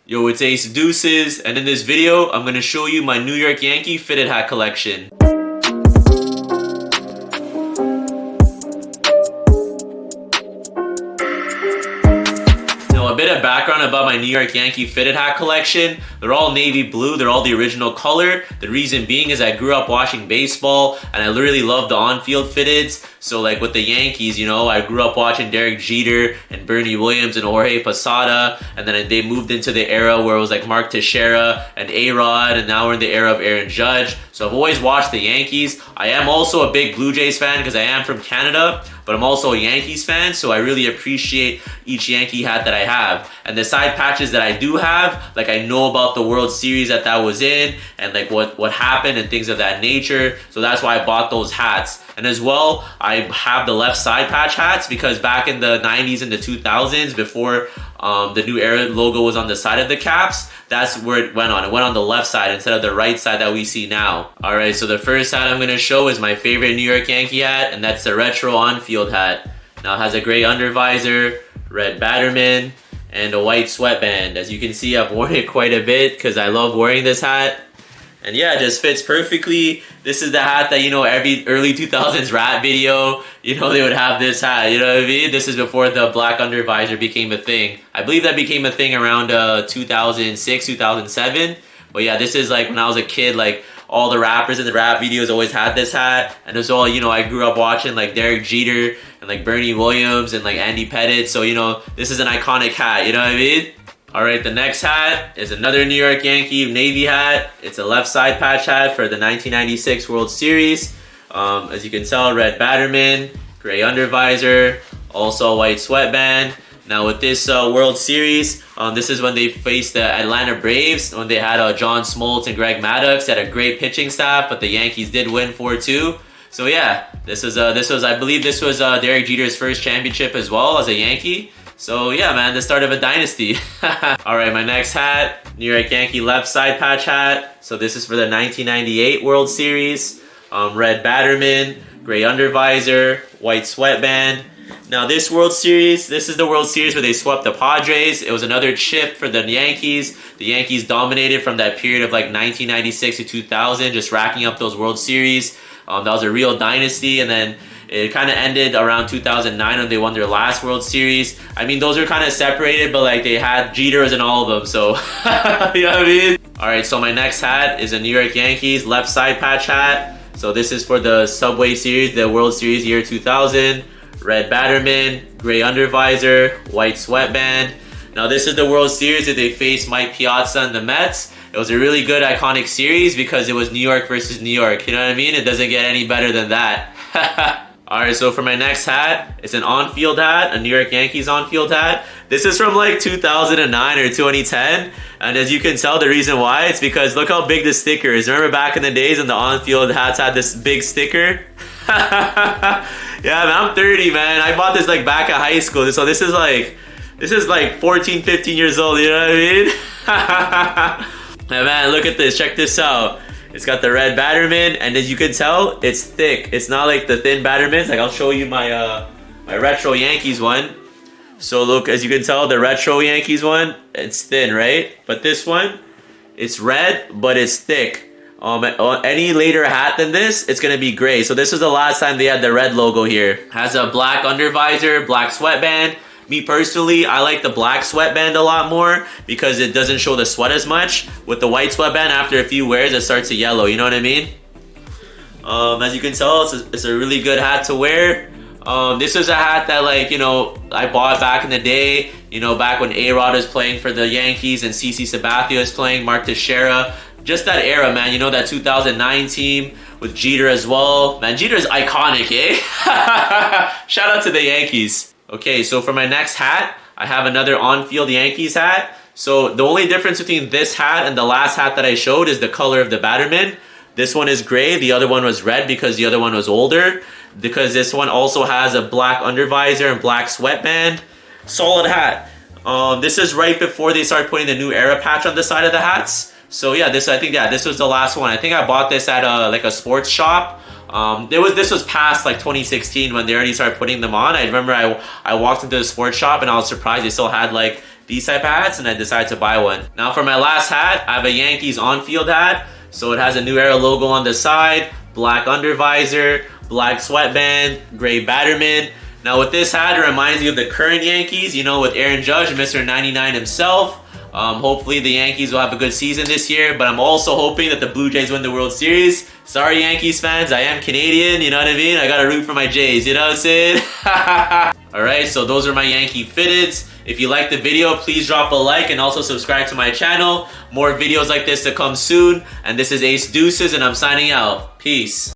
Yo, it's Ace Deuces, and in this video, I'm gonna show you my New York Yankee fitted hat collection. Now, a bit of background about my New York Yankee fitted hat collection. They're all navy blue, they're all the original color. The reason being is I grew up watching baseball, and I literally love the on-field fitteds. So like with the Yankees, you know, I grew up watching Derek Jeter and Bernie Williams and Jorge Posada, and then they moved into the era where it was like Mark Teixeira and A-Rod, and now we're in the era of Aaron Judge. So I've always watched the Yankees. I am also a big Blue Jays fan because I am from Canada, but I'm also a Yankees fan, so I really appreciate each Yankee hat that I have. And the side patches that I do have, like I know about the World Series that was in, and like what happened and things of that nature, so that's why I bought those hats. And as well, I have the left side patch hats because back in the 90s and the 2000s, before the new era logo was on the side of the caps, that's where it went on. It went on the left side instead of the right side that we see now. All right, so the first hat I'm gonna show is my favorite New York Yankee hat, and that's the retro on-field hat. Now it has a gray undervisor, red batterman, and a white sweatband. As you can see, I've worn it quite a bit because I love wearing this hat. And yeah, it just fits perfectly. This is the hat that, you know, every early 2000s rap video, you know, they would have this hat, you know what I mean? This is before the black undervisor became a thing. I believe that became a thing around 2006, 2007. But yeah, this is like when I was a kid, like all the rappers in the rap videos always had this hat. And as well, you know, I grew up watching like Derek Jeter and like Bernie Williams and like Andy Pettitte. So, you know, this is an iconic hat, you know what I mean? All right, the next hat is another New York Yankee navy hat. It's a left side patch hat for the 1996 World Series. As you can tell, red batterman, gray undervisor, also a white sweatband. Now with this World Series, this is when they faced the Atlanta Braves, when they had John Smoltz and Greg Maddux. They had a great pitching staff, but the Yankees did win 4-2. So yeah, this was I believe this was Derek Jeter's first championship as well as a Yankee. So yeah, man, the start of a dynasty. All right, my next hat, New York Yankee left side patch hat. So this is for the 1998 World Series. Red batterman, gray undervisor, white sweatband. Now this World Series, this is the World Series where they swept the Padres. It was another chip for the Yankees. The Yankees dominated from that period of like 1996 to 2000, just racking up those World Series. That was a real dynasty, and then it kind of ended around 2009 when they won their last World Series. I mean, those are kind of separated, but like they had Jeters in all of them, so you know what I mean? All right, so my next hat is a New York Yankees left side patch hat. So this is for the Subway Series, the World Series year 2000. Red batterman, gray undervisor, white sweatband. Now this is the World Series that they faced Mike Piazza and the Mets. It was a really good iconic series because it was New York versus New York. You know what I mean? It doesn't get any better than that. Alright, so for my next hat, it's an on-field hat, a New York Yankees on-field hat. This is from like 2009 or 2010, and as you can tell, the reason why, it's because look how big the sticker is. Remember back in the days when the on-field hats had this big sticker? Yeah, man, I'm 30, man. I bought this like back at high school, so this is like 14, 15 years old, you know what I mean? And man, look at this, check this out. It's got the red batterman, and as you can tell, it's thick. It's not like the thin battermans. Like I'll show you my my retro Yankees one. So look, as you can tell, the retro Yankees one, it's thin, right? But this one, it's red, but it's thick. Any later hat than this, it's gonna be gray. So this is the last time they had the red logo here. Has a black undervisor, black sweatband. Me personally, I like the black sweatband a lot more because it doesn't show the sweat as much. With the white sweatband, after a few wears, it starts to yellow, you know what I mean? As you can tell, it's a really good hat to wear. This is a hat that, like, you know, I bought back in the day, you know, back when A-Rod was playing for the Yankees and CC Sabathia was playing, Mark Teixeira. Just that era, man, you know, that 2009 team with Jeter as well. Man, Jeter is iconic, eh? Shout out to the Yankees. Okay, so for my next hat, I have another on-field Yankees hat. So the only difference between this hat and the last hat that I showed is the color of the batterman. This one is gray, the other one was red because the other one was older. Because this one also has a black undervisor and black sweatband. Solid hat. This is right before they started putting the new era patch on the side of the hats. So yeah, this was the last one. I think I bought this at like a sports shop. This was past like 2016 when they already started putting them on. I remember I walked into the sports shop and I was surprised they still had like these type of hats, and I decided to buy one. Now for my last hat, I have a Yankees on-field hat. So it has a New Era logo on the side, black under visor, black sweatband, gray Batterman. Now with this hat, it reminds me of the current Yankees, you know, with Aaron Judge, Mr. 99 himself. Hopefully the Yankees will have a good season this year, but I'm also hoping that the Blue Jays win the World Series. Sorry Yankees fans, I am Canadian, you know what I mean? I gotta root for my Jays, you know what I'm saying? Alright, so those are my Yankee fitteds. If you liked the video, please drop a like and also subscribe to my channel. More videos like this to come soon. And this is Ace Deuces and I'm signing out. Peace.